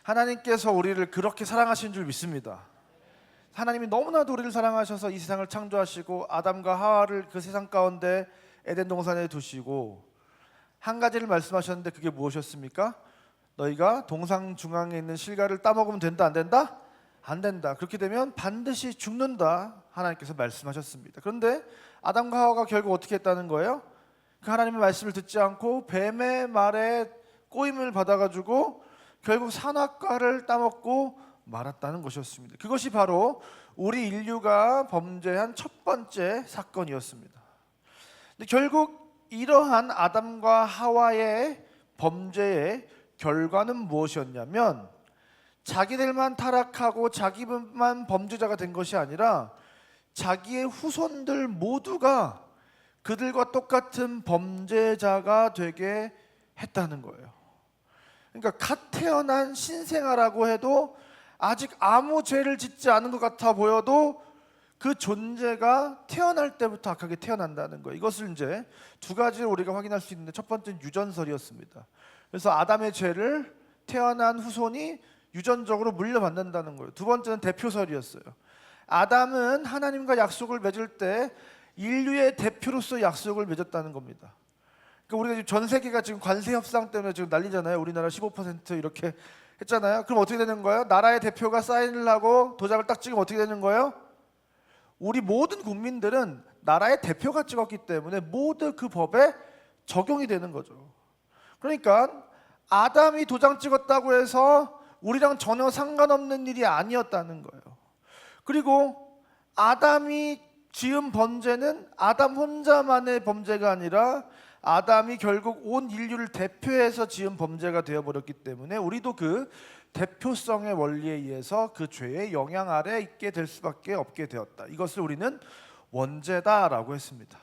하나님께서 우리를 그렇게 사랑하신 줄 믿습니다. 하나님이 너무나도 우리를 사랑하셔서 이 세상을 창조하시고 아담과 하와를 그 세상 가운데 에덴 동산에 두시고 한 가지를 말씀하셨는데 그게 무엇이었습니까? 너희가 동상 중앙에 있는 실과를 따먹으면 된다, 안 된다? 안 된다. 그렇게 되면 반드시 죽는다. 하나님께서 말씀하셨습니다. 그런데 아담과 하와가 결국 어떻게 했다는 거예요? 그 하나님의 말씀을 듣지 않고 뱀의 말에 꼬임을 받아가지고 결국 선악과를 따먹고 말았다는 것이었습니다. 그것이 바로 우리 인류가 범죄한 첫 번째 사건이었습니다. 근데 결국 이러한 아담과 하와의 범죄의 결과는 무엇이었냐면 자기들만 타락하고 자기만 범죄자가 된 것이 아니라 자기의 후손들 모두가 그들과 똑같은 범죄자가 되게 했다는 거예요. 그러니까 갓 태어난 신생아라고 해도 아직 아무 죄를 짓지 않은 것 같아 보여도 그 존재가 태어날 때부터 악하게 태어난다는 거예요. 이것을 이제 두 가지로 우리가 확인할 수 있는데, 첫 번째는 유전설이었습니다. 그래서 아담의 죄를 태어난 후손이 유전적으로 물려받는다는 거예요. 두 번째는 대표설이었어요. 아담은 하나님과 약속을 맺을 때 인류의 대표로서 약속을 맺었다는 겁니다. 그러니까 우리가 지금 전 세계가 지금 관세 협상 때문에 지금 난리잖아요. 우리나라 15% 이렇게 했잖아요. 그럼 어떻게 되는 거예요? 나라의 대표가 사인을 하고 도장을 딱 찍으면 어떻게 되는 거예요? 우리 모든 국민들은 나라의 대표가 찍었기 때문에 모두 그 법에 적용이 되는 거죠. 그러니까 아담이 도장 찍었다고 해서 우리랑 전혀 상관없는 일이 아니었다는 거예요. 그리고 아담이 지은 범죄는 아담 혼자만의 범죄가 아니라 아담이 결국 온 인류를 대표해서 지은 범죄가 되어버렸기 때문에 우리도 그 대표성의 원리에 의해서 그 죄의 영향 아래 있게 될 수밖에 없게 되었다. 이것을 우리는 원죄다라고 했습니다.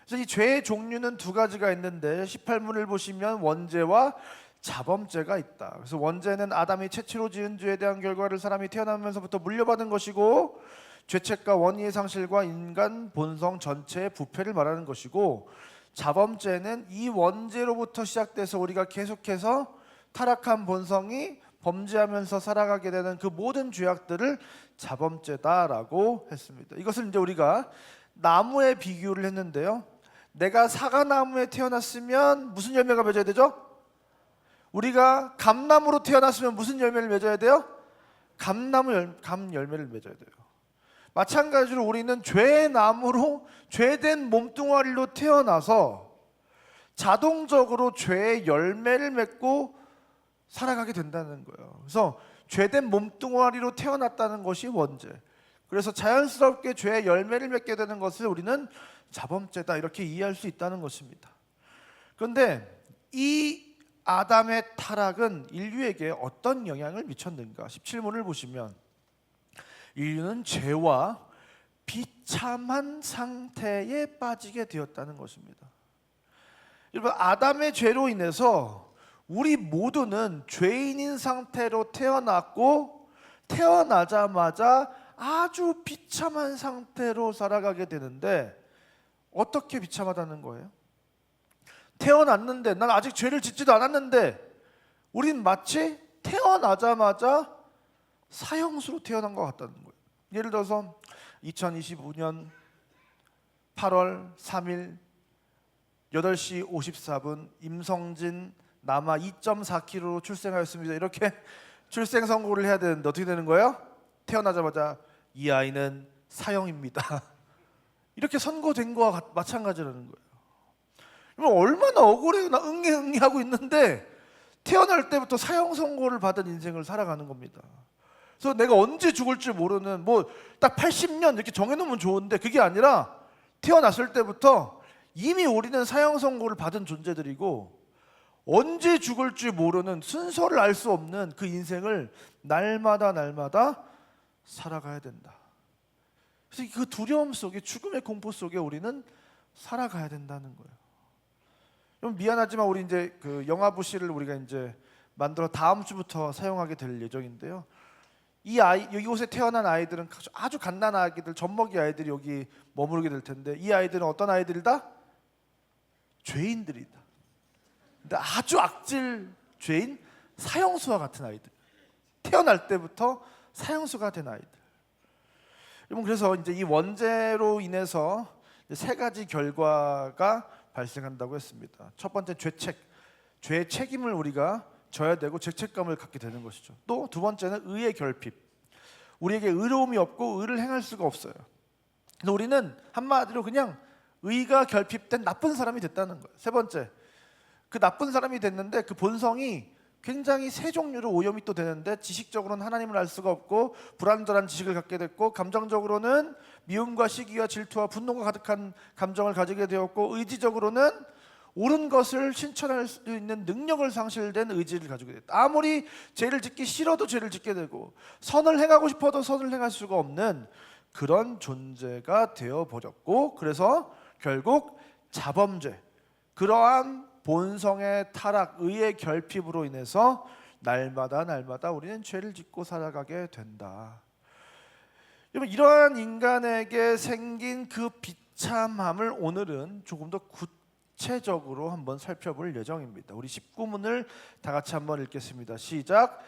그래서 이 죄의 종류는 두 가지가 있는데 18문을 보시면 원죄와 자범죄가 있다. 그래서 원죄는 아담이 최초로 지은 죄에 대한 결과를 사람이 태어나면서부터 물려받은 것이고, 죄책과 원의의 상실과 인간 본성 전체의 부패를 말하는 것이고, 자범죄는 이 원죄로부터 시작돼서 우리가 계속해서 타락한 본성이 범죄하면서 살아가게 되는 그 모든 죄악들을 자범죄다라고 했습니다. 이것을 이제 우리가 나무에 비교를 했는데요. 내가 사과나무에 태어났으면 무슨 열매가 맺어야 되죠? 우리가 감나무로 태어났으면 무슨 열매를 맺어야 돼요? 감 열매를 맺어야 돼요. 마찬가지로 우리는 죄의 나무로 죄된 몸뚱아리로 태어나서 자동적으로 죄의 열매를 맺고 살아가게 된다는 거예요. 그래서 죄된 몸뚱아리로 태어났다는 것이 원죄. 그래서 자연스럽게 죄의 열매를 맺게 되는 것을 우리는 자범죄다, 이렇게 이해할 수 있다는 것입니다. 그런데 이 아담의 타락은 인류에게 어떤 영향을 미쳤는가? 17문을 보시면 인류는 죄와 비참한 상태에 빠지게 되었다는 것입니다. 여러분, 아담의 죄로 인해서 우리 모두는 죄인인 상태로 태어났고 태어나자마자 아주 비참한 상태로 살아가게 되는데, 어떻게 비참하다는 거예요? 태어났는데, 난 아직 죄를 짓지도 않았는데 우린 마치 태어나자마자 사형수로 태어난 것 같다는 거예요. 예를 들어서 2025년 8월 3일 8시 54분 임성진 남아 2.4kg로 출생하였습니다. 이렇게 출생 선고를 해야 되는데 어떻게 되는 거예요? 태어나자마자 이 아이는 사형입니다. 이렇게 선고된 거와 마찬가지라는 거예요. 얼마나 억울해요. 나 응애 하고 있는데 태어날 때부터 사형 선고를 받은 인생을 살아가는 겁니다. 그래서 내가 언제 죽을지 모르는, 뭐 딱 80년 이렇게 정해놓으면 좋은데 그게 아니라 태어났을 때부터 이미 우리는 사형 선고를 받은 존재들이고 언제 죽을지 모르는, 순서를 알 수 없는 그 인생을 날마다 살아가야 된다. 그래서 그 두려움 속에, 죽음의 공포 속에 우리는 살아가야 된다는 거예요. 좀 미안하지만 우리 이제 그 영아부시를 우리가 이제 만들어 다음 주부터 사용하게 될 예정인데요. 이 아이, 이곳에 태어난 아이들은 아주 갓난 아기들, 젖먹이 아이들이 여기 머무르게 될 텐데, 이 아이들은 어떤 아이들이다? 죄인들이다. 근데 아주 악질 죄인, 사형수와 같은 아이들. 태어날 때부터 사형수가 된 아이들. 여러분, 그래서 이제 이 원죄로 인해서 세 가지 결과가 발생한다고 했습니다. 첫 번째, 죄책, 죄의 책임을 우리가 져야 되고 죄책감을 갖게 되는 것이죠. 또 두 번째는 의의 결핍, 우리에게 의로움이 없고 의를 행할 수가 없어요. 그래서 우리는 한마디로 그냥 의가 결핍된 나쁜 사람이 됐다는 거예요. 세 번째, 그 나쁜 사람이 됐는데 그 본성이 굉장히 세 종류로 오염이 또 되는데, 지식적으로는 하나님을 알 수가 없고 불완전한 지식을 갖게 됐고, 감정적으로는 미움과 시기와 질투와 분노가 가득한 감정을 가지게 되었고, 의지적으로는 옳은 것을 실천할 수 있는 능력을 상실된 의지를 가지게 됐다. 아무리 죄를 짓기 싫어도 죄를 짓게 되고, 선을 행하고 싶어도 선을 행할 수가 없는 그런 존재가 되어버렸고, 그래서 결국 자범죄, 그러한 본성의 타락, 의의 결핍으로 인해서 날마다 우리는 죄를 짓고 살아가게 된다. 여러분, 이러한 인간에게 생긴 그 비참함을 오늘은 조금 더 구체적으로 한번 살펴볼 예정입니다. 우리 19문을 다 같이 한번 읽겠습니다. 시작.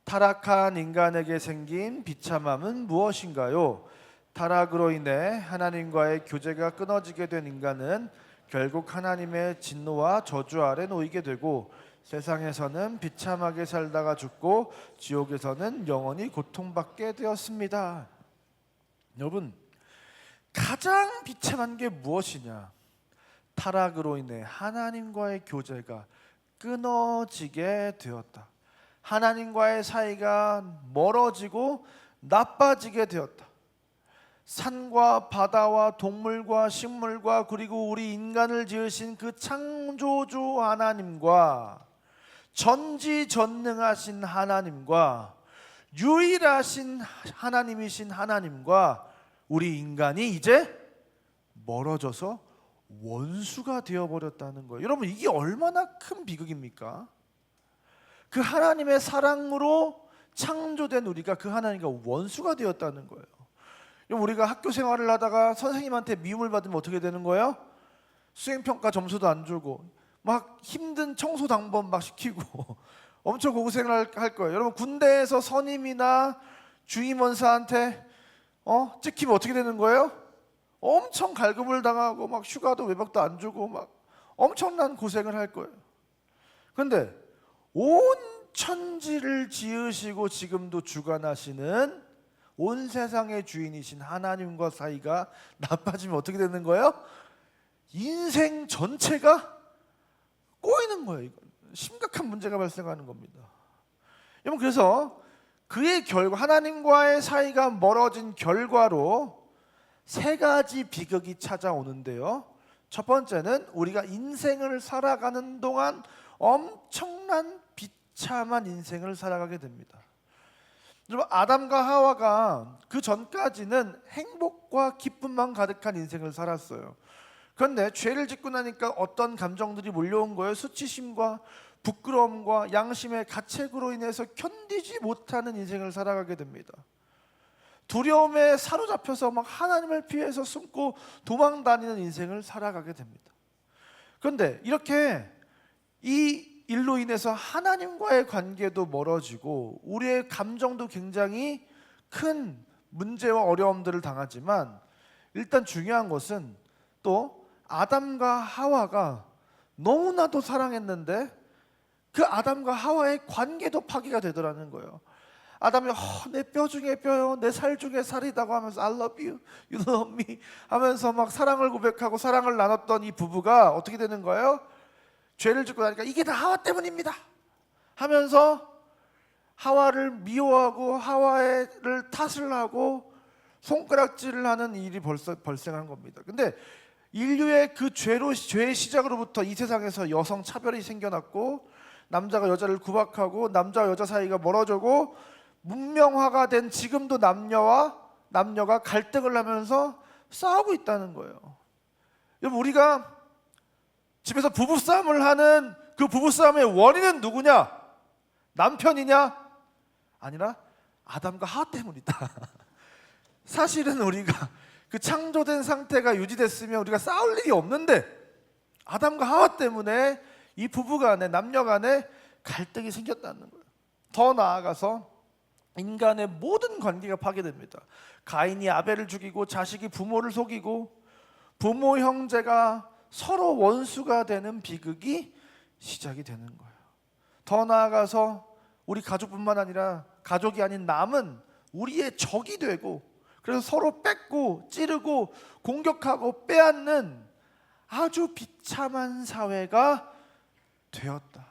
타락한 인간에게 생긴 비참함은 무엇인가요? 타락으로 인해 하나님과의 교제가 끊어지게 된 인간은 결국 하나님의 진노와 저주 아래 놓이게 되고, 세상에서는 비참하게 살다가 죽고 지옥에서는 영원히 고통받게 되었습니다. 여러분, 가장 비참한 게 무엇이냐? 타락으로 인해 하나님과의 교제가 끊어지게 되었다. 하나님과의 사이가 멀어지고 나빠지게 되었다. 산과 바다와 동물과 식물과 그리고 우리 인간을 지으신 그 창조주 하나님과, 전지전능하신 하나님과, 유일하신 하나님이신 하나님과 우리 인간이 이제 멀어져서 원수가 되어버렸다는 거예요. 여러분, 이게 얼마나 큰 비극입니까? 그 하나님의 사랑으로 창조된 우리가 그 하나님과 원수가 되었다는 거예요. 우리가 학교 생활을 하다가 선생님한테 미움을 받으면 어떻게 되는 거예요? 수행평가 점수도 안 주고 막 힘든 청소 당번 막 시키고 엄청 고생을 할 거예요. 여러분, 군대에서 선임이나 주임원사한테 찍히면 어떻게 되는 거예요? 엄청 갈굼을 당하고 막 휴가도 외박도 안 주고 막 엄청난 고생을 할 거예요. 그런데 온 천지를 지으시고 지금도 주관하시는 온 세상의 주인이신 하나님과 사이가 나빠지면 어떻게 되는 거예요? 인생 전체가 꼬이는 거예요. 이건 심각한 문제가 발생하는 겁니다. 여러분, 그래서 그의 결과, 하나님과의 사이가 멀어진 결과로 세 가지 비극이 찾아오는데요. 첫 번째는 우리가 인생을 살아가는 동안 엄청난 비참한 인생을 살아가게 됩니다. 여러분, 아담과 하와가 그 전까지는 행복과 기쁨만 가득한 인생을 살았어요. 그런데 죄를 짓고 나니까 어떤 감정들이 몰려온 거예요? 수치심과 부끄러움과 양심의 가책으로 인해서 견디지 못하는 인생을 살아가게 됩니다. 두려움에 사로잡혀서 막 하나님을 피해서 숨고 도망 다니는 인생을 살아가게 됩니다. 그런데 이렇게 이 일로 인해서 하나님과의 관계도 멀어지고 우리의 감정도 굉장히 큰 문제와 어려움들을 당하지만, 일단 중요한 것은 또 아담과 하와가 너무나도 사랑했는데 그 아담과 하와의 관계도 파괴가 되더라는 거예요. 아담이 내 뼈 중에 뼈요, 내 살 중에 살이다고 하면서 I love you, you love me 하면서 막 사랑을 고백하고 사랑을 나눴던 이 부부가 어떻게 되는 거예요? 죄를 짓고 나니까 이게 다 하와 때문입니다 하면서 하와를 미워하고 하와를 탓을 하고 손가락질을 하는 일이 벌써 발생한 겁니다. 근데 인류의 그 죄의 시작으로부터 이 세상에서 여성 차별이 생겨났고, 남자가 여자를 구박하고 남자와 여자 사이가 멀어지고, 문명화가 된 지금도 남녀가 갈등을 하면서 싸우고 있다는 거예요. 여러분, 우리가 집에서 부부싸움을 하는 그 부부싸움의 원인은 누구냐? 남편이냐? 아니라 아담과 하와 때문이다. 사실은 우리가 그 창조된 상태가 유지됐으면 우리가 싸울 일이 없는데, 아담과 하와 때문에 이 부부간에, 남녀간에 갈등이 생겼다는 거예요. 더 나아가서 인간의 모든 관계가 파괴됩니다. 가인이 아벨을 죽이고 자식이 부모를 속이고 부모 형제가 서로 원수가 되는 비극이 시작이 되는 거예요. 더 나아가서 우리 가족뿐만 아니라 가족이 아닌 남은 우리의 적이 되고, 그래서 서로 뺏고 찌르고 공격하고 빼앗는 아주 비참한 사회가 되었다.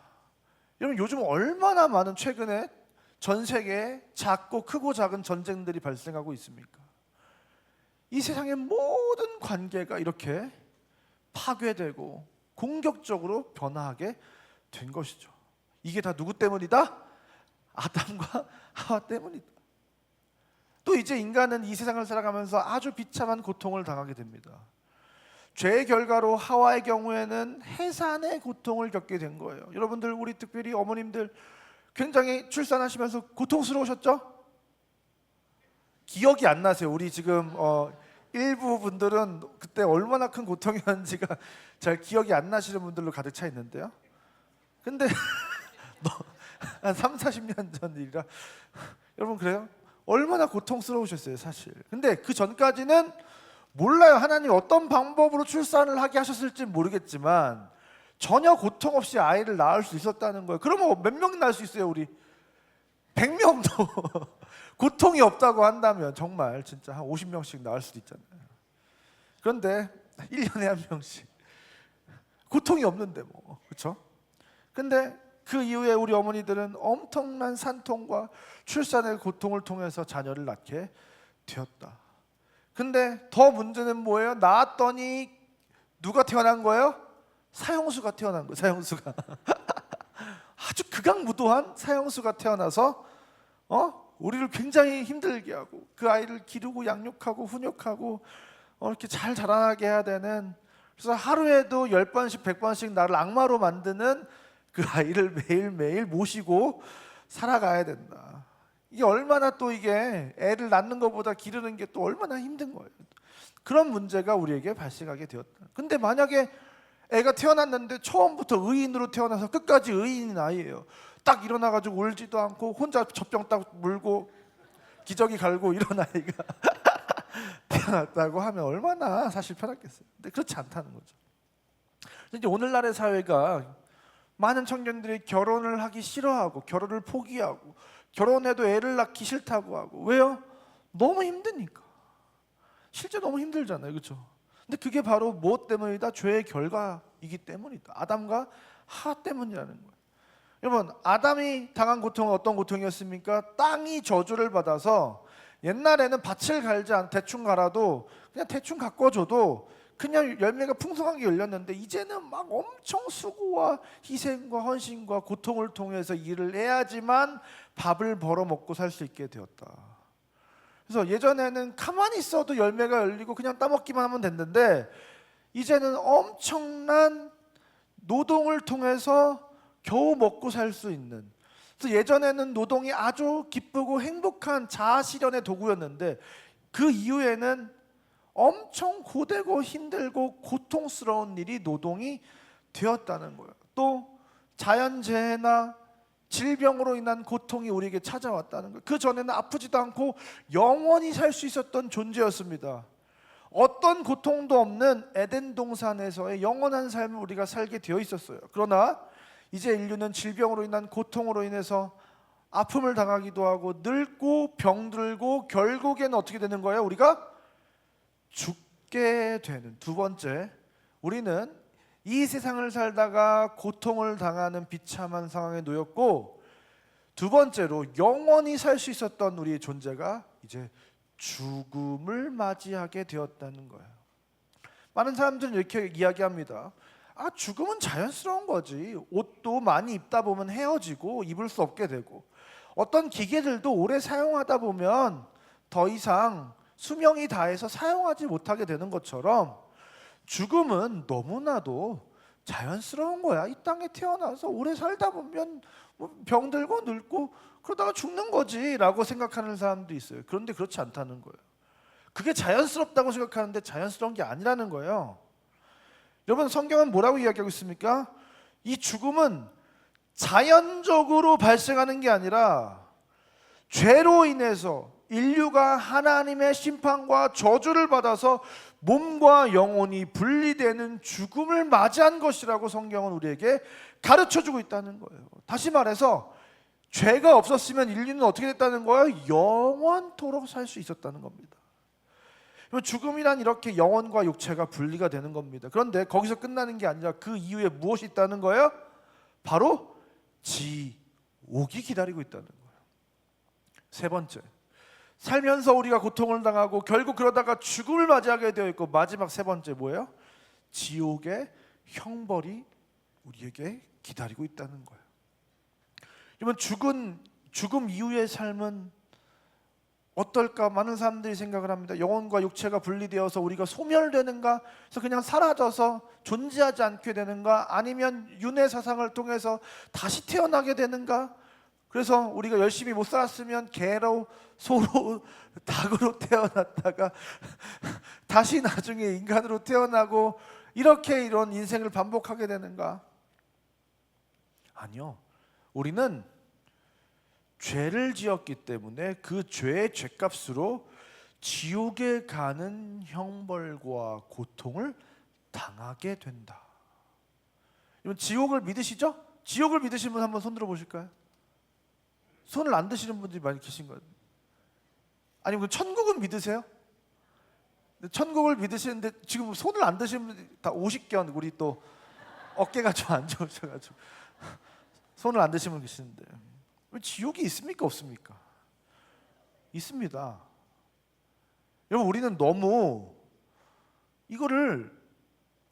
여러분, 요즘 얼마나 많은 최근에 전 세계에 작고 크고 작은 전쟁들이 발생하고 있습니까? 이 세상의 모든 관계가 이렇게 파괴되고 공격적으로 변화하게 된 것이죠. 이게 다 누구 때문이다? 아담과 하와 때문이다. 또 이제 인간은 이 세상을 살아가면서 아주 비참한 고통을 당하게 됩니다. 죄의 결과로 하와의 경우에는 해산의 고통을 겪게 된 거예요. 여러분들, 우리 특별히 어머님들 굉장히 출산하시면서 고통스러우셨죠? 기억이 안 나세요? 우리 지금 일부 분들은 그때 얼마나 큰 고통이었는지가 잘 기억이 안 나시는 분들로 가득 차 있는데요. 근데 한 3, 40년 전 일이라 여러분, 그래요? 얼마나 고통스러우셨어요 사실. 근데 그 전까지는 몰라요. 하나님 어떤 방법으로 출산을 하게 하셨을지 모르겠지만 전혀 고통 없이 아이를 낳을 수 있었다는 거예요. 그러면 몇 명이 낳을 수 있어요? 우리 100명도 고통이 없다고 한다면 정말 진짜 한 50명씩 낳을 수도 있잖아요. 그런데 1년에 한 명씩 고통이 없는데 뭐, 그렇죠? 근데 그 이후에 우리 어머니들은 엄청난 산통과 출산의 고통을 통해서 자녀를 낳게 되었다. 근데 더 문제는 뭐예요? 낳았더니 누가 태어난 거예요? 사형수가 태어난 거예요. 사형수가 아주 극악무도한 사형수가 태어나서 우리를 굉장히 힘들게 하고 그 아이를 기르고 양육하고 훈육하고 이렇게 잘 자라나게 해야 되는, 그래서 하루에도 10번씩 100번씩 나를 악마로 만드는 그 아이를 매일매일 모시고 살아가야 된다. 이게 얼마나, 또 이게 애를 낳는 것보다 기르는 게 또 얼마나 힘든 거예요. 그런 문제가 우리에게 발생하게 되었다. 근데 만약에 애가 태어났는데 처음부터 의인으로 태어나서 끝까지 의인인 아이예요. 딱 일어나가지고 울지도 않고 혼자 젖병 딱 물고 기저귀 갈고 이런 아이가 태어났다고 하면 얼마나 사실 편했겠어요. 근데 그렇지 않다는 거죠. 이제 오늘날의 사회가 많은 청년들이 결혼을 하기 싫어하고 결혼을 포기하고 결혼해도 애를 낳기 싫다고 하고. 왜요? 너무 힘드니까. 실제 너무 힘들잖아요, 그렇죠? 근데 그게 바로 무엇 때문이다? 죄의 결과이기 때문이다. 아담과 하와 때문이라는 거예요. 여러분, 아담이 당한 고통은 어떤 고통이었습니까? 땅이 저주를 받아서 옛날에는 밭을 갈지 않 대충 갈아도 그냥 대충 가꿔줘도 그냥 열매가 풍성하게 열렸는데, 이제는 막 엄청 수고와 희생과 헌신과 고통을 통해서 일을 해야지만 밥을 벌어 먹고 살 수 있게 되었다. 그래서 예전에는 가만히 있어도 열매가 열리고 그냥 따먹기만 하면 됐는데, 이제는 엄청난 노동을 통해서 겨우 먹고 살 수 있는, 그래서 예전에는 노동이 아주 기쁘고 행복한 자아실현의 도구였는데 그 이후에는 엄청 고되고 힘들고 고통스러운 일이 노동이 되었다는 거예요. 또 자연재해나 질병으로 인한 고통이 우리에게 찾아왔다는 거예요. 그 전에는 아프지도 않고 영원히 살 수 있었던 존재였습니다. 어떤 고통도 없는 에덴 동산에서의 영원한 삶을 우리가 살게 되어 있었어요. 그러나 이제 인류는 질병으로 인한 고통으로 인해서 아픔을 당하기도 하고 늙고 병들고 결국에는 어떻게 되는 거예요? 우리가 죽게 되는. 두 번째, 우리는 이 세상을 살다가 고통을 당하는 비참한 상황에 놓였고, 두 번째로 영원히 살 수 있었던 우리의 존재가 이제 죽음을 맞이하게 되었다는 거예요. 많은 사람들은 이렇게 이야기합니다. 죽음은 자연스러운 거지. 옷도 많이 입다 보면 헤어지고 입을 수 없게 되고, 어떤 기계들도 오래 사용하다 보면 더 이상 수명이 다해서 사용하지 못하게 되는 것처럼 죽음은 너무나도 자연스러운 거야. 이 땅에 태어나서 오래 살다 보면 병들고 늙고 그러다가 죽는 거지 라고 생각하는 사람도 있어요. 그런데 그렇지 않다는 거예요. 그게 자연스럽다고 생각하는데 자연스러운 게 아니라는 거예요. 여러분, 성경은 뭐라고 이야기하고 있습니까? 이 죽음은 자연적으로 발생하는 게 아니라 죄로 인해서 인류가 하나님의 심판과 저주를 받아서 몸과 영혼이 분리되는 죽음을 맞이한 것이라고 성경은 우리에게 가르쳐주고 있다는 거예요. 다시 말해서 죄가 없었으면 인류는 어떻게 됐다는 거예요? 영원토록 살 수 있었다는 겁니다. 죽음이란 이렇게 영혼과 육체가 분리가 되는 겁니다. 그런데 거기서 끝나는 게 아니라 그 이후에 무엇이 있다는 거예요? 바로 지옥이 기다리고 있다는 거예요. 세 번째, 살면서 우리가 고통을 당하고 결국 그러다가 죽음을 맞이하게 되어 있고, 마지막 세 번째 뭐예요? 지옥의 형벌이 우리에게 기다리고 있다는 거예요. 여러분, 죽음 이후의 삶은 어떨까? 많은 사람들이 생각을 합니다. 영혼과 육체가 분리되어서 우리가 소멸되는가? 그래서 그냥 사라져서 존재하지 않게 되는가? 아니면 윤회 사상을 통해서 다시 태어나게 되는가? 그래서 우리가 열심히 못 살았으면 개로, 소로, 닭으로 태어났다가 다시 나중에 인간으로 태어나고 이렇게 이런 인생을 반복하게 되는가? 아니요. 우리는 죄를 지었기 때문에 그 죄의 죄값으로 지옥에 가는 형벌과 고통을 당하게 된다. 여러분, 지옥을 믿으시죠? 지옥을 믿으시는 분 한번 손 들어 보실까요? 손을 안 드시는 분들이 많이 계신 거예요. 아니면 천국은 믿으세요? 천국을 믿으시는데 지금 손을 안 드시는 분들이 다 50견, 우리 또 어깨가 좀 안 좋으셔가지고 손을 안 드시는 분 계시는데, 지옥이 있습니까? 없습니까? 있습니다. 여러분, 우리는 너무 이거를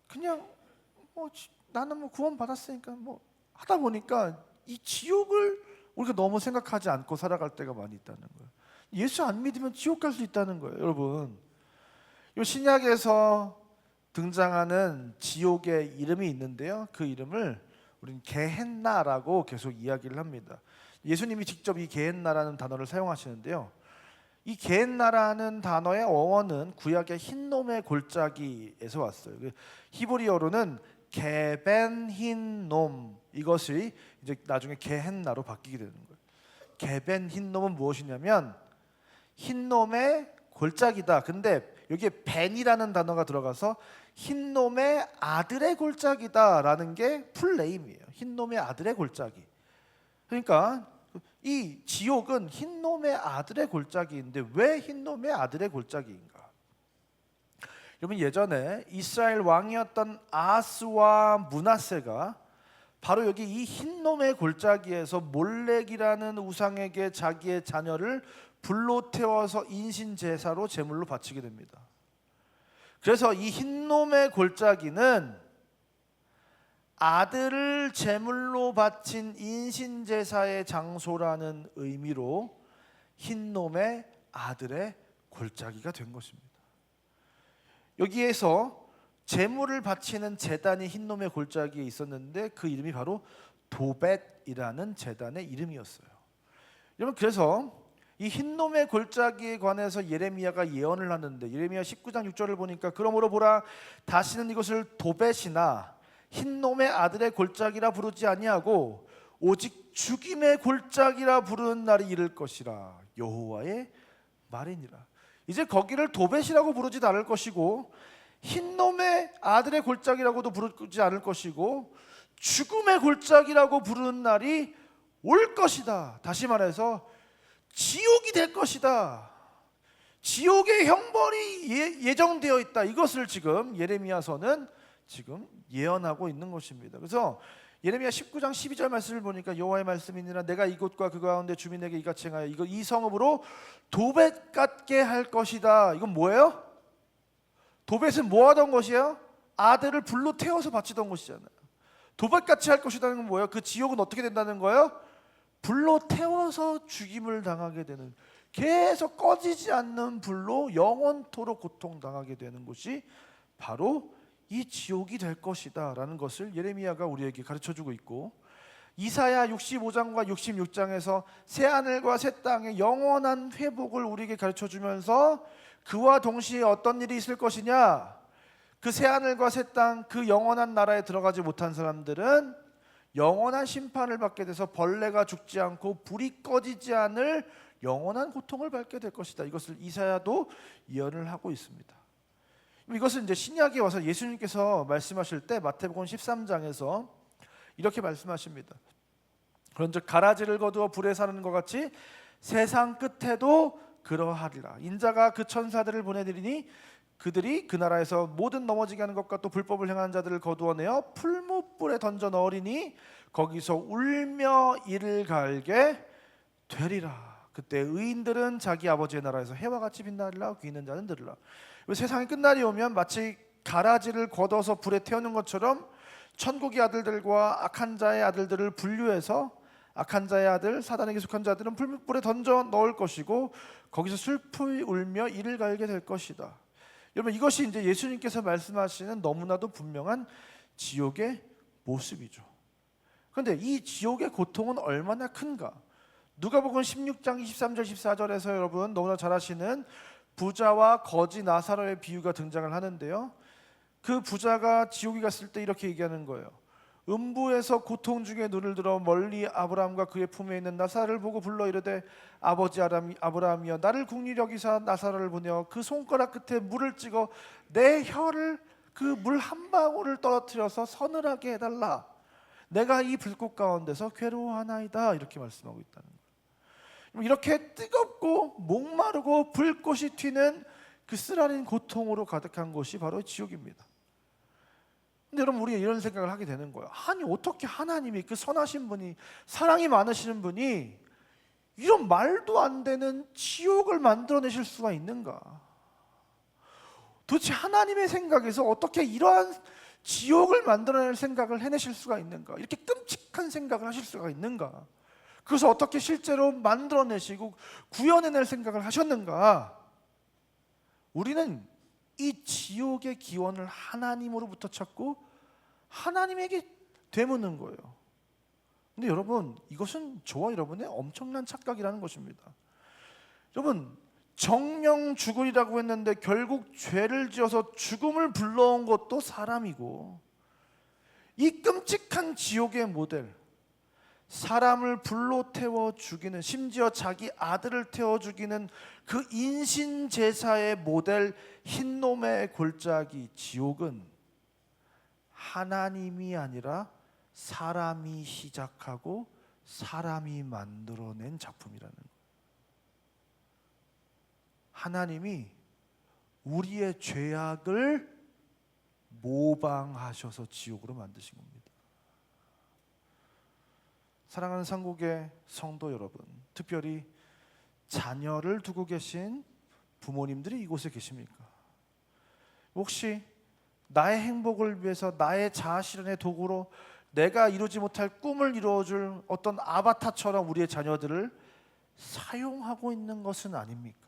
그냥 나는 구원 받았으니까 하다 보니까 이 지옥을 우리가 너무 생각하지 않고 살아갈 때가 많이 있다는 거예요. 예수 안 믿으면 지옥 갈 수 있다는 거예요. 여러분, 이 신약에서 등장하는 지옥의 이름이 있는데요, 그 이름을 우리는 게헨나라고 계속 이야기를 합니다. 예수님이 직접 이 게헨나라는 단어를 사용하시는데요, 이 게헨나라는 단어의 어원은 구약의 흰놈의 골짜기에서 왔어요. 히브리어로는 게벤 흰놈, 이것이 이제 나중에 게헨나로 바뀌게 되는 거예요. 게벤 흰놈은 무엇이냐면 흰놈의 골짜기다. 근데 여기에 벤이라는 단어가 들어가서 흰놈의 아들의 골짜기다라는 게 풀네임이에요. 흰놈의 아들의 골짜기. 그러니까 이 지옥은 흰놈의 아들의 골짜기인데 왜 흰놈의 아들의 골짜기인가? 여러분, 예전에 이스라엘 왕이었던 아하스와 므낫세가 바로 여기 이 흰놈의 골짜기에서 몰렉이라는 우상에게 자기의 자녀를 불로 태워서 인신제사로 제물로 바치게 됩니다. 그래서 이 흰놈의 골짜기는 아들을 제물로 바친 인신제사의 장소라는 의미로 흰놈의 아들의 골짜기가 된 것입니다. 여기에서 제물을 바치는 제단이 흰놈의 골짜기에 있었는데 그 이름이 바로 도벳이라는 제단의 이름이었어요. 여러분, 그래서 이 흰놈의 골짜기에 관해서 예레미야가 예언을 하는데, 예레미야 19장 6절을 보니까 그러므로 보라, 다시는 이것을 도벳이나 흰놈의 아들의 골짜기라 부르지 아니하고 오직 죽임의 골짜기라 부르는 날이 이를 것이라, 여호와의 말이니라. 이제 거기를 도벳이라고 부르지도 않을 것이고 흰놈의 아들의 골짜기라고도 부르지 않을 것이고 죽음의 골짜기라고 부르는 날이 올 것이다. 다시 말해서 지옥이 될 것이다. 지옥의 형벌이 예정되어 있다. 이것을 지금 예레미야서는 지금 예언하고 있는 것입니다. 그래서 예레미야 19장 12절 말씀을 보니까 여호와의 말씀이니라, 내가 이곳과 그 가운데 주민에게 이같이 행하여 이 성읍으로 도벳 같게 할 것이다. 이건 뭐예요? 도벳은 뭐 하던 것이에요? 아들을 불로 태워서 바치던 것이잖아요. 도벳같이 할 것이라는 건 뭐예요? 그 지옥은 어떻게 된다는 거예요? 불로 태워서 죽임을 당하게 되는, 계속 꺼지지 않는 불로 영원토록 고통당하게 되는 것이 바로 이 지옥이 될 것이다 라는 것을 예레미야가 우리에게 가르쳐주고 있고, 이사야 65장과 66장에서 새하늘과 새 땅의 영원한 회복을 우리에게 가르쳐주면서 그와 동시에 어떤 일이 있을 것이냐, 그 새하늘과 새 땅, 그 영원한 나라에 들어가지 못한 사람들은 영원한 심판을 받게 돼서 벌레가 죽지 않고 불이 꺼지지 않을 영원한 고통을 받게 될 것이다. 이것을 이사야도 예언을 하고 있습니다. 이것은 이제 신약에 와서 예수님께서 말씀하실 때 마태복음 13장에서 이렇게 말씀하십니다. 그런즉 가라지를 거두어 불에 사는 것 같이 세상 끝에도 그러하리라. 인자가 그 천사들을 보내드리니 그들이 그 나라에서 모든 넘어지게 하는 것과 또 불법을 행하는 자들을 거두어내어 풀무불에 던져 넣으리니 거기서 울며 이를 갈게 되리라. 그때 의인들은 자기 아버지의 나라에서 해와 같이 빛나리라. 귀 있는 자는 들으라. 세상의 끝날이 오면 마치 가라지를 걷어서 불에 태우는 것처럼 천국의 아들들과 악한 자의 아들들을 분류해서 악한 자의 아들 사단에게 속한 자들은 풀무불에 던져 넣을 것이고 거기서 슬프이 울며 이를 갈게 될 것이다. 여러분, 이것이 이제 예수님께서 말씀하시는 너무나도 분명한 지옥의 모습이죠. 그런데 이 지옥의 고통은 얼마나 큰가? 누가복음 16장 23절 14절에서 여러분 너무나 잘 아시는 부자와 거지 나사로의 비유가 등장을 하는데요. 그 부자가 지옥에 갔을 때 이렇게 얘기하는 거예요. 음부에서 고통 중에 눈을 들어 멀리 아브라함과 그의 품에 있는 나사로를 보고 불러 이르되 아버지 아브라함이여 나를 긍휼히 여기사 나사로를 보내어 그 손가락 끝에 물을 찍어 내 혀를 그 물 한 방울을 떨어뜨려서 서늘하게 해달라. 내가 이 불꽃 가운데서 괴로워하나이다. 이렇게 말씀하고 있다는 거예요. 이렇게 뜨겁고 목마르고 불꽃이 튀는 그 쓰라린 고통으로 가득한 곳이 바로 지옥입니다. 근데 여러분, 우리가 이런 생각을 하게 되는 거예요. 아니, 어떻게 하나님이, 그 선하신 분이, 사랑이 많으시는 분이 이런 말도 안 되는 지옥을 만들어내실 수가 있는가? 도대체 하나님의 생각에서 어떻게 이러한 지옥을 만들어낼 생각을 해내실 수가 있는가? 이렇게 끔찍한 생각을 하실 수가 있는가? 그래서 어떻게 실제로 만들어내시고 구현해낼 생각을 하셨는가? 우리는 이 지옥의 기원을 하나님으로부터 찾고 하나님에게 되묻는 거예요. 근데 여러분, 이것은 저와 여러분의 엄청난 착각이라는 것입니다. 여러분, 정령 죽으리라고 했는데 결국 죄를 지어서 죽음을 불러온 것도 사람이고, 이 끔찍한 지옥의 모델, 사람을 불로 태워 죽이는, 심지어 자기 아들을 태워 죽이는 그 인신제사의 모델 흰놈의 골짜기 지옥은 하나님이 아니라 사람이 시작하고 사람이 만들어낸 작품이라는 거예요. 하나님이 우리의 죄악을 모방하셔서 지옥으로 만드신 겁니다. 사랑하는 상국의 성도 여러분, 특별히 자녀를 두고 계신 부모님들이 이곳에 계십니까? 혹시 나의 행복을 위해서 나의 자아실현의 도구로 내가 이루지 못할 꿈을 이루어줄 어떤 아바타처럼 우리의 자녀들을 사용하고 있는 것은 아닙니까?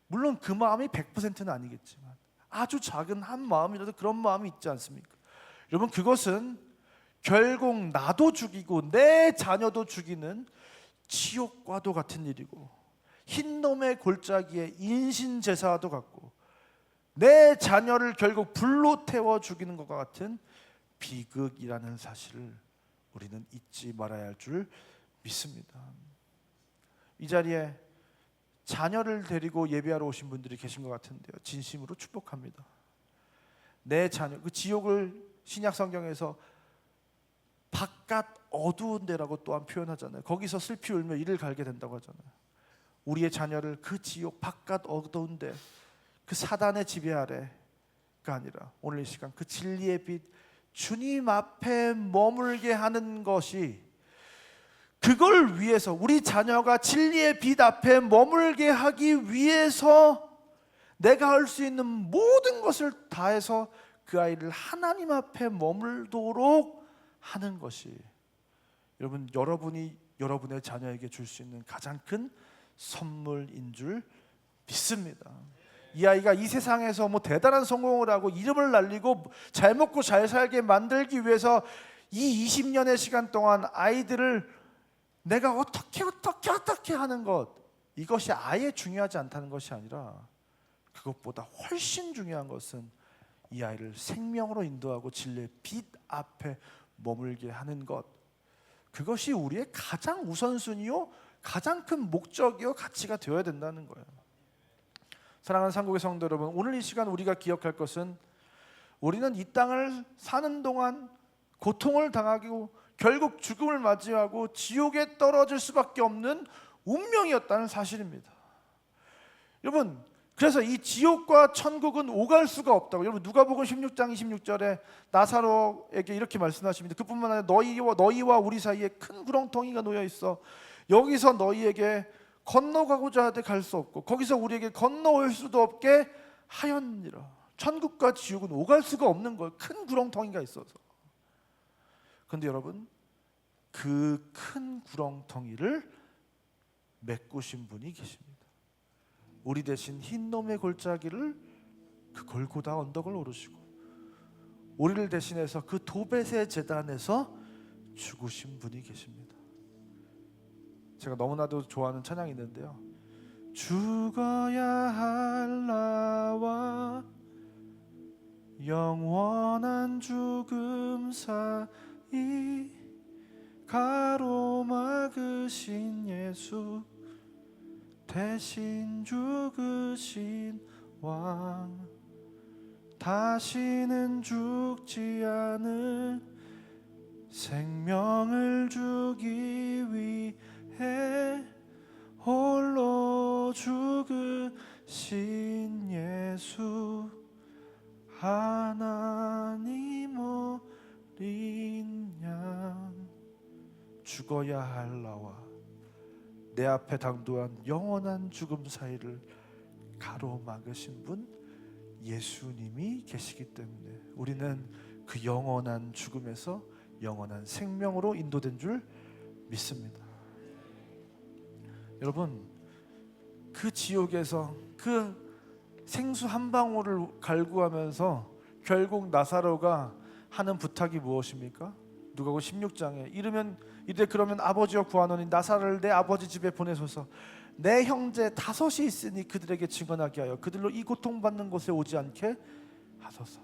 물론 그 마음이 100%는 아니겠지만 아주 작은 한 마음이라도 그런 마음이 있지 않습니까? 여러분, 그것은 결국 나도 죽이고 내 자녀도 죽이는 지옥과도 같은 일이고, 흰놈의 골짜기에 인신제사와도 같고, 내 자녀를 결국 불로 태워 죽이는 것과 같은 비극이라는 사실을 우리는 잊지 말아야 할 줄 믿습니다. 이 자리에 자녀를 데리고 예배하러 오신 분들이 계신 것 같은데요, 진심으로 축복합니다. 내 자녀, 그 지옥을 신약 성경에서 바깥 어두운 데라고 또한 표현하잖아요. 거기서 슬피 울며 이를 갈게 된다고 하잖아요. 우리의 자녀를 그 지옥 바깥 어두운 데, 그 사단의 지배 아래가 아니라 오늘 이 시간 그 진리의 빛 주님 앞에 머물게 하는 것이, 그걸 위해서 우리 자녀가 진리의 빛 앞에 머물게 하기 위해서 내가 할 수 있는 모든 것을 다해서 그 아이를 하나님 앞에 머물도록 하는 것이 여러분이 여러분의 자녀에게 줄 수 있는 가장 큰 선물인 줄 믿습니다. 이 아이가 이 세상에서 뭐 대단한 성공을 하고 이름을 날리고 잘 먹고 잘 살게 만들기 위해서 이 20년의 시간 동안 아이들을 내가 어떻게 하는 것, 이것이 아예 중요하지 않다는 것이 아니라 그것보다 훨씬 중요한 것은 이 아이를 생명으로 인도하고 진리의 빛 앞에 머물게 하는 것, 그것이 우리의 가장 우선순위요, 가장 큰 목적이요, 가치가 되어야 된다는 거예요. 사랑하는 상국의 성도 여러분, 오늘 이 시간 우리가 기억할 것은 우리는 이 땅을 사는 동안 고통을 당하고 결국 죽음을 맞이하고 지옥에 떨어질 수밖에 없는 운명이었다는 사실입니다. 여러분, 그래서 이 지옥과 천국은 오갈 수가 없다고. 여러분, 누가복음 16장 26절에 나사로에게 이렇게 말씀하십니다. 그뿐만 아니라 너희와 우리 사이에 큰 구렁텅이가 놓여 있어. 여기서 너희에게 건너가고자 하되 갈 수 없고 거기서 우리에게 건너올 수도 없게 하였느니라. 천국과 지옥은 오갈 수가 없는 거예요. 큰 구렁텅이가 있어서. 그런데 여러분, 그 큰 구렁텅이를 메꾸신 분이 계십니다. 우리 대신 흰놈의 골짜기를, 그 골고다 언덕을 오르시고 우리를 대신해서 그 도벳의 제단에서 죽으신 분이 계십니다. 제가 너무나도 좋아하는 찬양이 있는데요. 죽어야 할 나와 영원한 죽음 사이 가로막으신 예수, 대신 죽으신 왕, 다시는 죽지 않을 생명을 주기 위해 홀로 죽으신 예수, 하나님 어린 양. 죽어야 할 나와 내 앞에 당도한 영원한 죽음 사이를 가로막으신 분 예수님이 계시기 때문에 우리는 그 영원한 죽음에서 영원한 생명으로 인도된 줄 믿습니다. 여러분, 그 지옥에서 그 생수 한 방울을 갈구하면서 결국 나사로가 하는 부탁이 무엇입니까? 누가복음 16장에 이르되 그러면 아버지여 구하노니 나사로를 내 아버지 집에 보내소서. 내 형제 5이 있으니 그들에게 증언하게 하여 그들로 이 고통받는 곳에 오지 않게 하소서.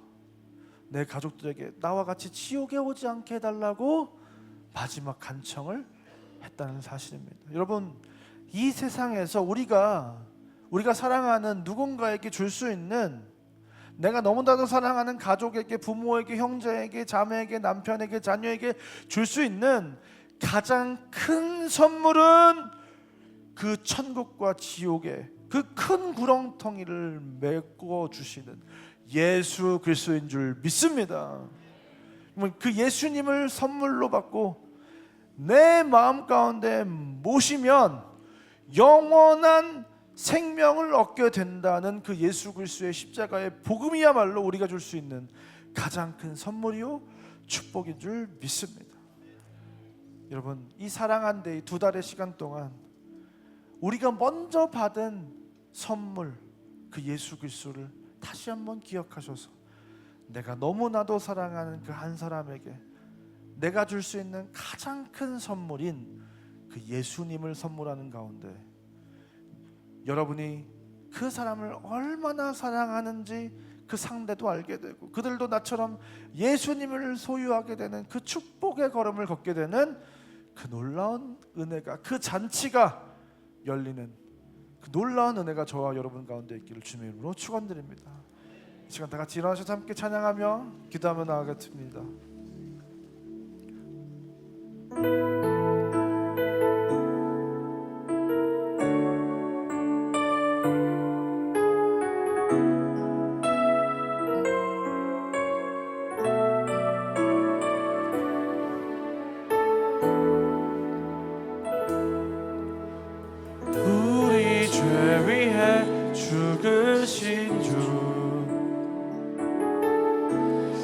내 가족들에게 나와 같이 지옥에 오지 않게 해달라고 마지막 간청을 했다는 사실입니다. 여러분, 이 세상에서 우리가 사랑하는 누군가에게 줄 수 있는, 내가 너무나도 사랑하는 가족에게, 부모에게, 형제에게, 자매에게, 남편에게, 자녀에게 줄 수 있는 가장 큰 선물은 그 천국과 지옥의 그 큰 구렁텅이를 메꿔 주시는 예수 그리스도인 줄 믿습니다. 그 예수님을 선물로 받고 내 마음 가운데 모시면 영원한 생명을 얻게 된다는 그 예수 그리스도의 십자가의 복음이야말로 우리가 줄 수 있는 가장 큰 선물이요 축복인 줄 믿습니다. 여러분, 이 사랑한 데이 2달의 시간 동안 우리가 먼저 받은 선물, 그 예수 그리스도를 다시 한번 기억하셔서 내가 너무나도 사랑하는 그 한 사람에게 내가 줄 수 있는 가장 큰 선물인 그 예수님을 선물하는 가운데 여러분이 그 사람을 얼마나 사랑하는지 그 상대도 알게 되고 그들도 나처럼 예수님을 소유하게 되는 그 축복의 걸음을 걷게 되는 그 놀라운 은혜가, 그 잔치가 열리는 그 놀라운 은혜가 저와 여러분 가운데 있기를 주님의 이름으로 축원드립니다. 이 시간 다 같이 일어나셔서 함께 찬양하며 기도하며 나아가겠습니다.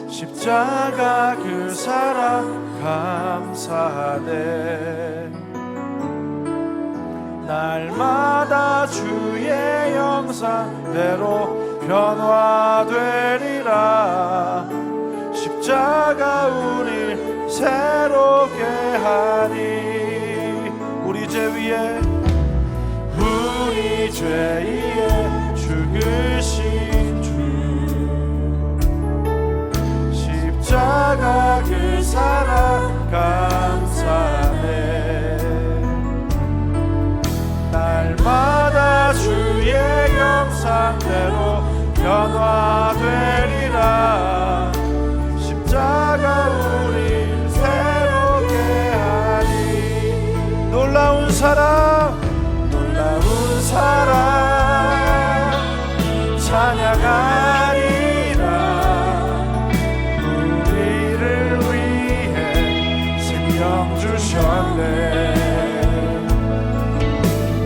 십자가 그 사랑 감사하네. 날마다 주의 형상대로 변화되리라. 십자가 우릴 새롭게 하니 우리 죄 위에 죽으신 주 십자가 그 사랑 감사해. 날마다 주의 형상대로 변화되리라. 십자가 우릴 새롭게 하니. 놀라운 사랑, 놀라운 사랑 찬양하리라. 우리를 위해 생명 주셨네.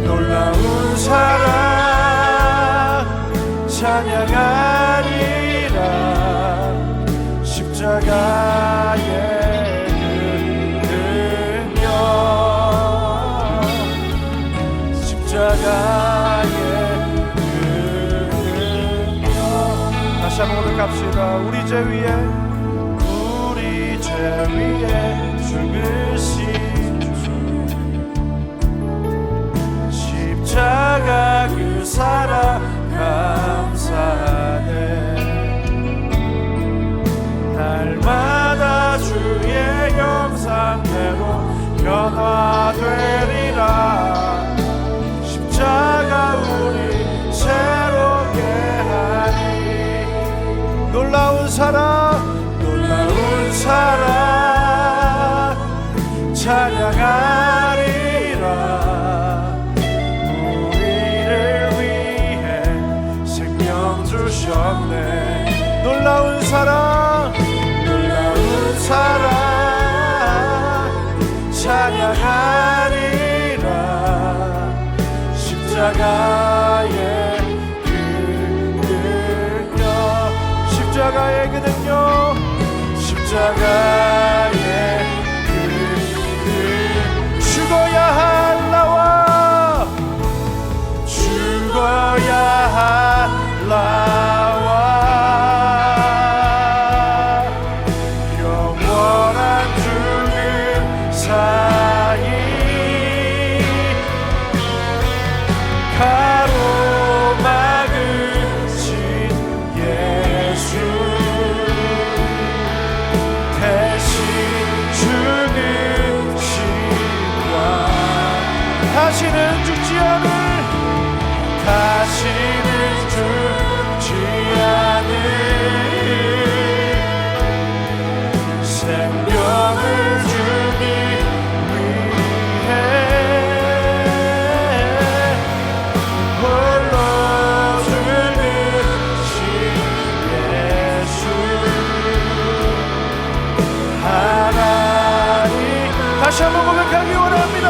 놀라운 사랑 찬양하리라. 십자가의 그 능력, 십자가의 그 능력. 다시 한번 고백합시다. 우리 죄 위에, 우리 죄 위에 죽으신 십자가 그 사랑 감사하네. 날마다 주의 형상대로 변화되리라. 십자가 우리 새롭게 하니. 놀라운 사랑, 놀라운 사랑 찬양하리라. 주셨네. 놀라운 사랑, 놀라운 사랑 찬양하리라. 십자가의 그 능력, 십자가의 그 능력, 십자가의 그 죽어야 할 나와, 죽어야 할 나와 영원한 죽음 사이 가로막으신 예수 대신 죽으신 와. 다시는 죽지 않을, 다시는 죽지 않을 생명을 주기 위해 홀로 죽으신 예수 하나님. 다시 한번 고백하기 원합니다.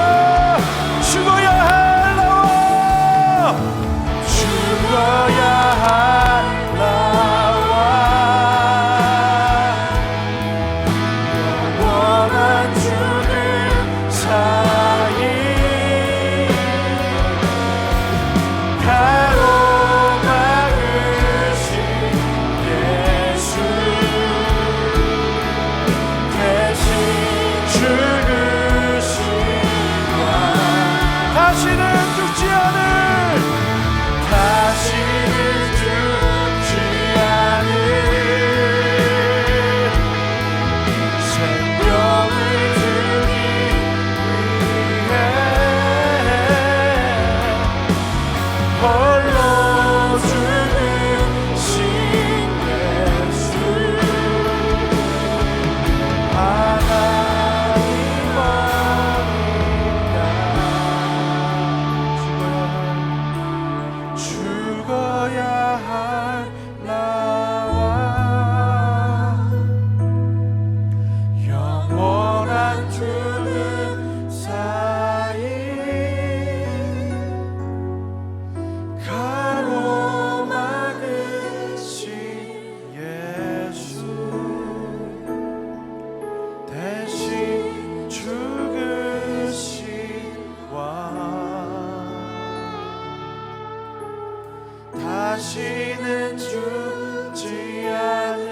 죽어야 할 나와, 죽어야 할 나와 영원한 죽음 사이 가로막으신 예수 대신 죽으신 와. 다시는 죽지 않을, 다시는 죽지 않을 생명을 주기 위해 홀로 죽으신 예수 하나님 어린양. 죽어야 할 나와 영원한 죽음 사이 가로막으신 예수 대신 죽으신 와. 다시는 죽지 않을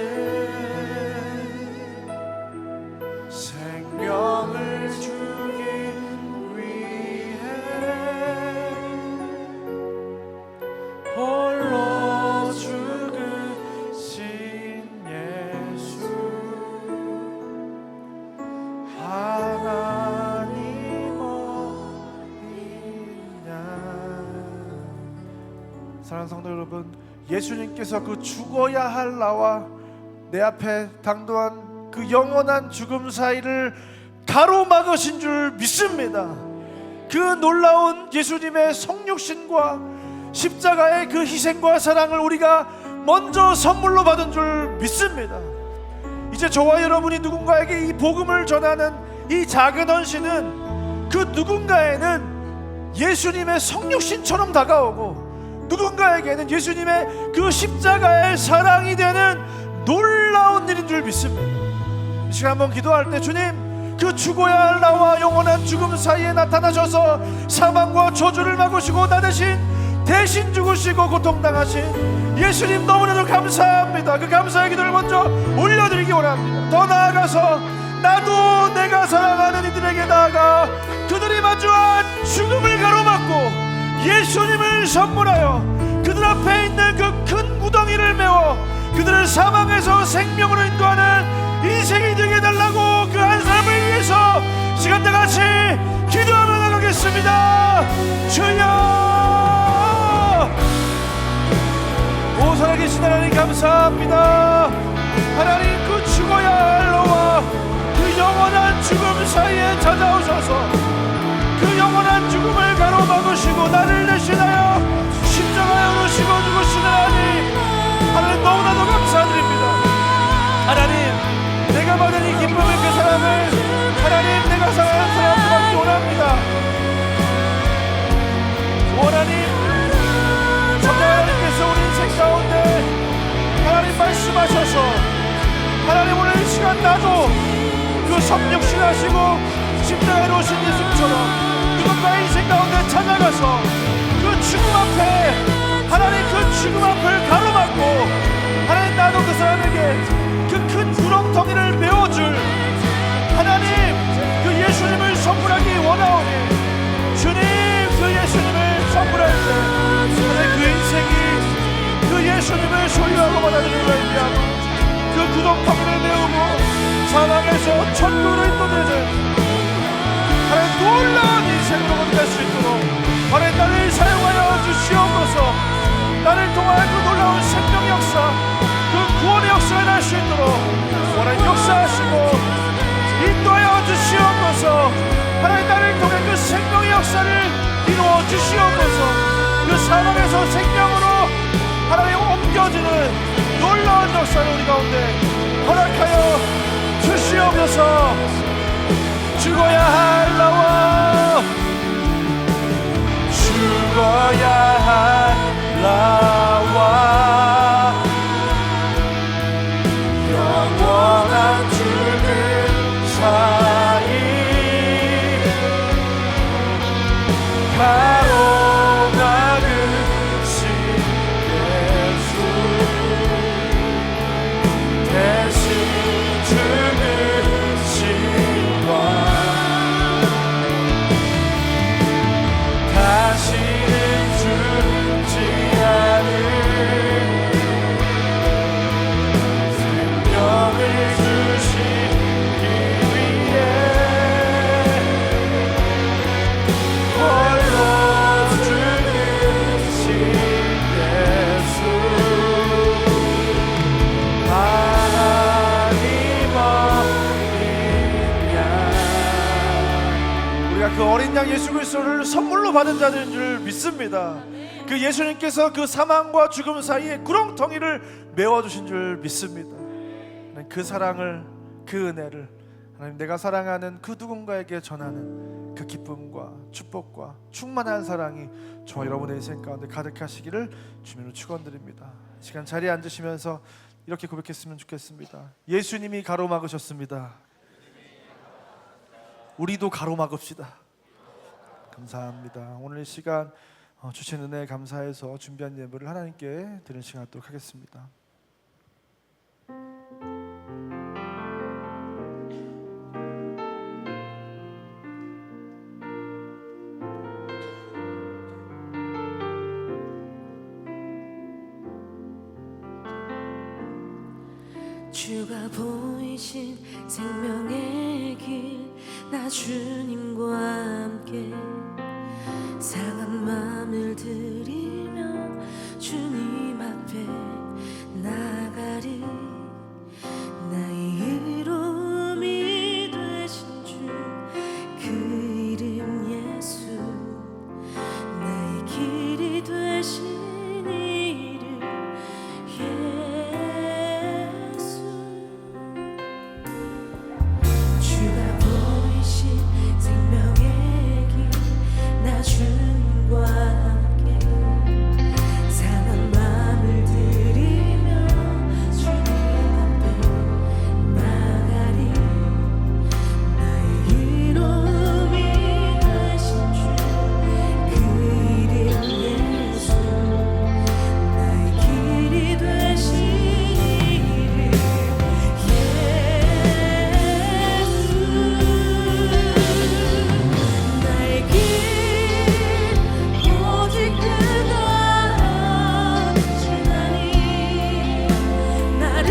생명을 주기 위해 홀로 죽으신 예수 사랑하는 성도 여러분, 예수님께서 그 죽어야 할 나와 내 앞에 당도한 그 영원한 죽음 사이를 가로막으신 줄 믿습니다. 그 놀라운 예수님의 성육신과 십자가의 그 희생과 사랑을 우리가 먼저 선물로 받은 줄 믿습니다. 이제 저와 여러분이 누군가에게 이 복음을 전하는 이 작은 헌신은 그 누군가에는 예수님의 성육신처럼 다가오고 누군가에게는 예수님의 그 십자가의 사랑이 되는 놀라운 일인 줄 믿습니다. 이 시간 한번 기도할 때 주님, 그 죽어야 할 나와 영원한 죽음 사이에 나타나셔서 사망과 저주를 막으시고 나 대신 죽으시고 고통당하신 예수님 너무나도 감사합니다. 그 감사의 기도를 먼저 올려드리기 원합니다. 더 나아가서 나도 내가 사랑하는 이들에게 나아가 그들이 마주한 죽음을 가로막고 예수님을 선물하여 그들 앞에 있는 그 큰 구덩이를 메워 그들을 사망에서 생명으로 인도하는 인생이 되게 해달라고 그 한 사람을 위해서 시간 다 같이 기도하며 나가겠습니다. 주여, 오 살아계신 하나님 감사합니다. 하나님, 그 죽어야 할 너와 그 영원한 죽음 사이에 찾아오셔서 그 영원한 죽음을 가로막으시고 나를 대신하여 십자가에 오르시고 죽으시는 하나님 너무나도 감사드립니다. 하나님, 내가 받은 이 기쁨을 그 사람을 하나님 내가 사랑하는 사람과 원합니다. 하나님, 성령 하나님께서 우리 인생 가운데 하나님 말씀하셔서 하나님 오늘 이 시간 나도 그 성육신 하시고 십자가에 오신 예수님처럼 누군가의 인생 가운데 찾아가서 그 죽음 앞에 하나님 그 죽음 앞을 가로막고 하나님 나도 그 사람에게 그 큰 구렁텅이를 메워줄 하나님 그 예수님을 선물하기 원하오니 주님, 그 예수님을 선물할 때 하나님 그 인생이 그 예수님을 소유하고 받아들이는 말미암아 그 구렁텅이를 메우고 사망에서 천국으로 인도되는 하나님 놀라운 인생으로 건너갈 수 있도록 하나님 나를 사용하여 주시옵소서. 나를 통한 그 놀라운 생명 역사, 그 구원의 역사가 날 수 있도록 하나님 역사하시고 인도하여 주시옵소서. 하나님 나를 통해 그 생명의 역사를 이루어 주시옵소서. 그 사망에서 생명으로 하나님 옮겨지는 놀라운 역사를 우리 가운데 허락하여 주시옵소서. 죽어야 할 나와 죽어야 할 나와 영원한 죽음 사이 가로막으신 예수 대신 죽으신 것 다시는 죽지 않을 생명을 주시기 위해 홀로 죽으신 예수 하나님 어린 양. 우리가 그 어린 양 예수 그리스도를 선물로 받은 자들인 줄 믿습니다. 그 예수님께서 그 사망과 죽음 사이에 구렁텅이를 메워주신 줄 믿습니다. 그 사랑을, 그 은혜를 하나님 내가 사랑하는 그 누군가에게 전하는 그 기쁨과 축복과 충만한 사랑이 저와 여러분의 인생 가운데 가득하시기를 주님으로 축원드립니다. 시간 자리에 앉으시면서 이렇게 고백했으면 좋겠습니다. 예수님이 가로막으셨습니다. 우리도 가로막읍시다. 감사합니다. 오늘 이 시간 주신 은혜에 감사해서 준비한 예물을 하나님께 드리는 시간 갖도록 하겠습니다. 주가 보이신 생명의 길 나 주님과 함께 상한 마음을 들이며 주님 앞에 나가리. 나의 이름이 되신 주 그 이름 예수, 나의 길이 되신 이름 예수. 주가 보이신 생명의 길 나중과 함께 상한 마음을 들이며 주님 앞에 나가리. 나의 이름이 되신 주 그 이름 예수, 나의 길이 되신 이름 예수. 나의 길 오직 그가 지나니 나를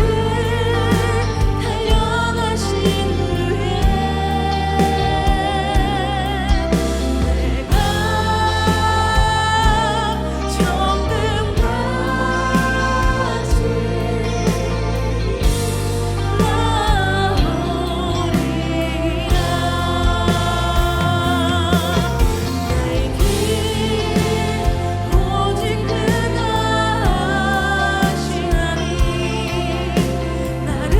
달려가신 후에 내가 정금같이 나오리라. 나의 길 오직 그가 하시나니 나를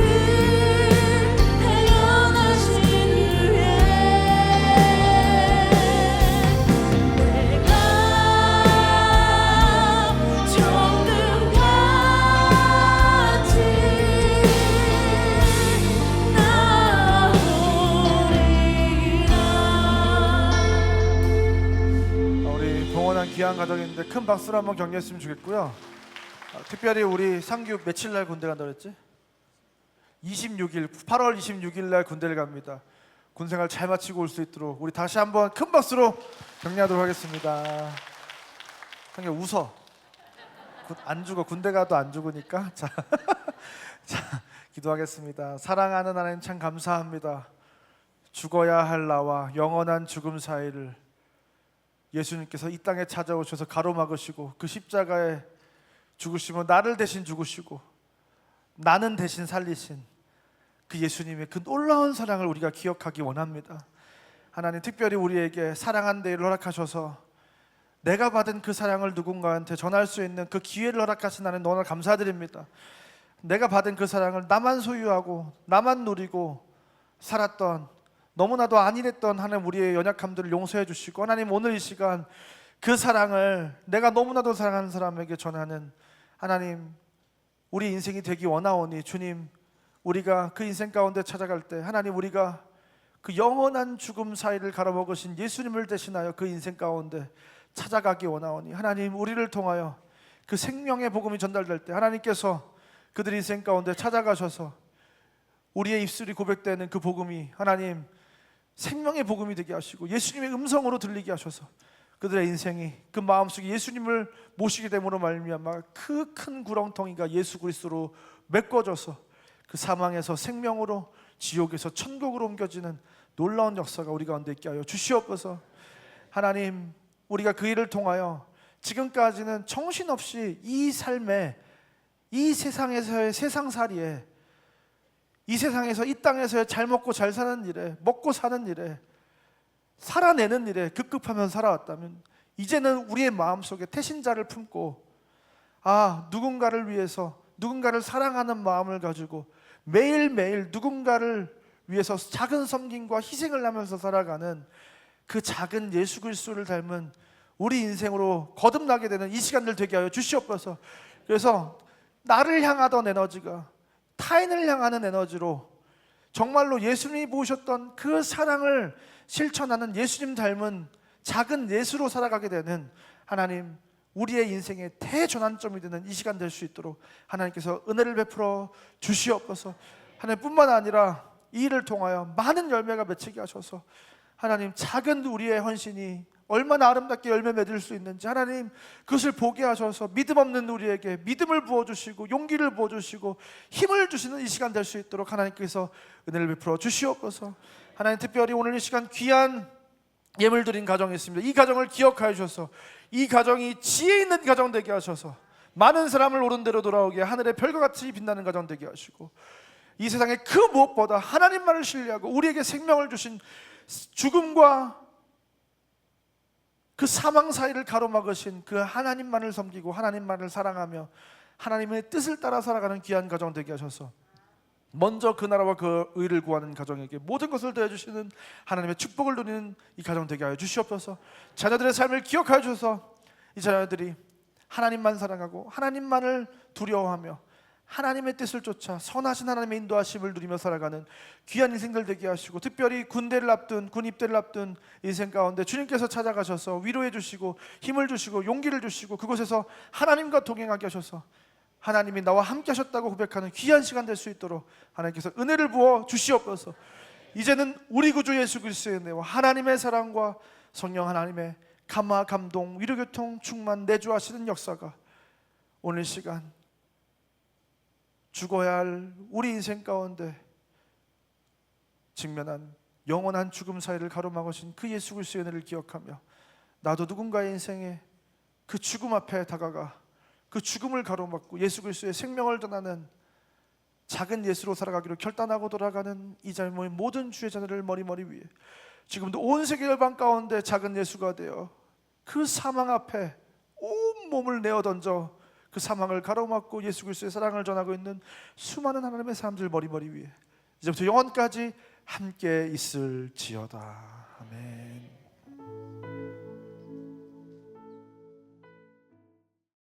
데려가신 후에 내가 정금같이 나오리라. 우리 봉헌한 귀한 가족인데 큰 박수로 한번 격려했으면 좋겠고요. 특별히 우리 상규 며칠 날 군대 간다고 그랬지? 26일 8월 26일 날 군대를 갑니다. 군 생활 잘 마치고 올 수 있도록 우리 다시 한번 큰 박수로 격려하도록 하겠습니다. 상규 웃어. 안 죽어. 군대 가도 안 죽으니까. 자, 기도하겠습니다. 사랑하는 하나님 참 감사합니다. 죽어야 할 나와 영원한 죽음 사이를 예수님께서 이 땅에 찾아오셔서 가로막으시고 그 십자가에 죽으시고 나를 대신 죽으시고 나는 대신 살리신 그 예수님의 그 놀라운 사랑을 우리가 기억하기 원합니다. 하나님 특별히 우리에게 사랑한 데를 허락하셔서 내가 받은 그 사랑을 누군가한테 전할 수 있는 그 기회를 허락하신 하나님 너무나 감사드립니다. 내가 받은 그 사랑을 나만 소유하고 나만 누리고 살았던 너무나도 안일했던 하나님 우리의 연약함들을 용서해 주시고 하나님 오늘 이 시간 그 사랑을 내가 너무나도 사랑하는 사람에게 전하는 하나님 우리 인생이 되기 원하오니 주님 우리가 그 인생 가운데 찾아갈 때 하나님 우리가 그 영원한 죽음 사이를 가로막으신 예수님을 대신하여 그 인생 가운데 찾아가기 원하오니 하나님 우리를 통하여 그 생명의 복음이 전달될 때 하나님께서 그들 인생 가운데 찾아가셔서 우리의 입술이 고백되는 그 복음이 하나님 생명의 복음이 되게 하시고 예수님의 음성으로 들리게 하셔서 그들의 인생이 그 마음속에 예수님을 모시게 됨으로 말미암아 그 큰 구렁텅이가 예수 그리스도로 메꿔져서 그 사망에서 생명으로 지옥에서 천국으로 옮겨지는 놀라운 역사가 우리 가운데 있게 하여 주시옵소서. 하나님 우리가 그 일을 통하여 지금까지는 정신없이 이 삶에 이 세상에서의 세상살이에 이 세상에서 이 땅에서의 잘 먹고 잘 사는 일에 먹고 사는 일에 살아내는 일에 급급하면 살아왔다면 이제는 우리의 마음속에 태신자를 품고 누군가를 위해서 누군가를 사랑하는 마음을 가지고 매일매일 누군가를 위해서 작은 섬김과 희생을 하면서 살아가는 그 작은 예수 그리스도를 닮은 우리 인생으로 거듭나게 되는 이 시간들 되게 하여 주시옵소서. 그래서 나를 향하던 에너지가 타인을 향하는 에너지로 정말로 예수님이 보셨던 그 사랑을 실천하는 예수님 닮은 작은 예수로 살아가게 되는 하나님 우리의 인생의 대전환점이 되는 이 시간 될 수 있도록 하나님께서 은혜를 베풀어 주시옵소서. 하나님뿐만 아니라 이 일을 통하여 많은 열매가 맺히게 하셔서 하나님 작은 우리의 헌신이 얼마나 아름답게 열매 맺을 수 있는지 하나님 그것을 보게 하셔서 믿음 없는 우리에게 믿음을 부어주시고 용기를 부어주시고 힘을 주시는 이 시간 될 수 있도록 하나님께서 은혜를 베풀어 주시옵소서. 하나님 특별히 오늘 이 시간 귀한 예물 드린 가정이 있습니다. 이 가정을 기억하여 주셔서 이 가정이 지혜 있는 가정 되게 하셔서 많은 사람을 옳은 대로 돌아오게 하늘의 별과 같이 빛나는 가정 되게 하시고 이 세상에 그 무엇보다 하나님만을 신뢰하고 우리에게 생명을 주신 죽음과 그 사망 사이를 가로막으신 그 하나님만을 섬기고 하나님만을 사랑하며 하나님의 뜻을 따라 살아가는 귀한 가정 되게 하셔서 먼저 그 나라와 그 의를 구하는 가정에게 모든 것을 더해주시는 하나님의 축복을 누리는 이 가정 되게 하여 주시옵소서. 자녀들의 삶을 기억하여 주셔서 이 자녀들이 하나님만 사랑하고 하나님만을 두려워하며 하나님의 뜻을 쫓아 선하신 하나님의 인도하심을 누리며 살아가는 귀한 인생들 되게 하시고 특별히 군대를 앞둔 군 입대를 앞둔 인생 가운데 주님께서 찾아가셔서 위로해 주시고 힘을 주시고 용기를 주시고 그곳에서 하나님과 동행하게 하셔서 하나님이 나와 함께 하셨다고 고백하는 귀한 시간 될 수 있도록 하나님께서 은혜를 부어 주시옵소서. 이제는 우리 구주 예수 그리스도의 은혜와 하나님의 사랑과 성령 하나님의 감화 감동 위로교통 충만 내주하시는 역사가 오늘 시간 죽어야 할 우리 인생 가운데 직면한 영원한 죽음 사이를 가로막으신 그 예수 그리스도의 은혜를 기억하며 나도 누군가의 인생에 그 죽음 앞에 다가가 그 죽음을 가로막고 예수 그리스도의 생명을 전하는 작은 예수로 살아가기로 결단하고 돌아가는 이 젊은 모든 주의 자녀를 머리머리 위에 지금도 온 세계 열방 가운데 작은 예수가 되어 그 사망 앞에 온 몸을 내어 던져 그 사망을 가로막고 예수 그리스도의 사랑을 전하고 있는 수많은 하나님의 사람들 머리머리 위에 이제부터 영원까지 함께 있을지어다. 아멘.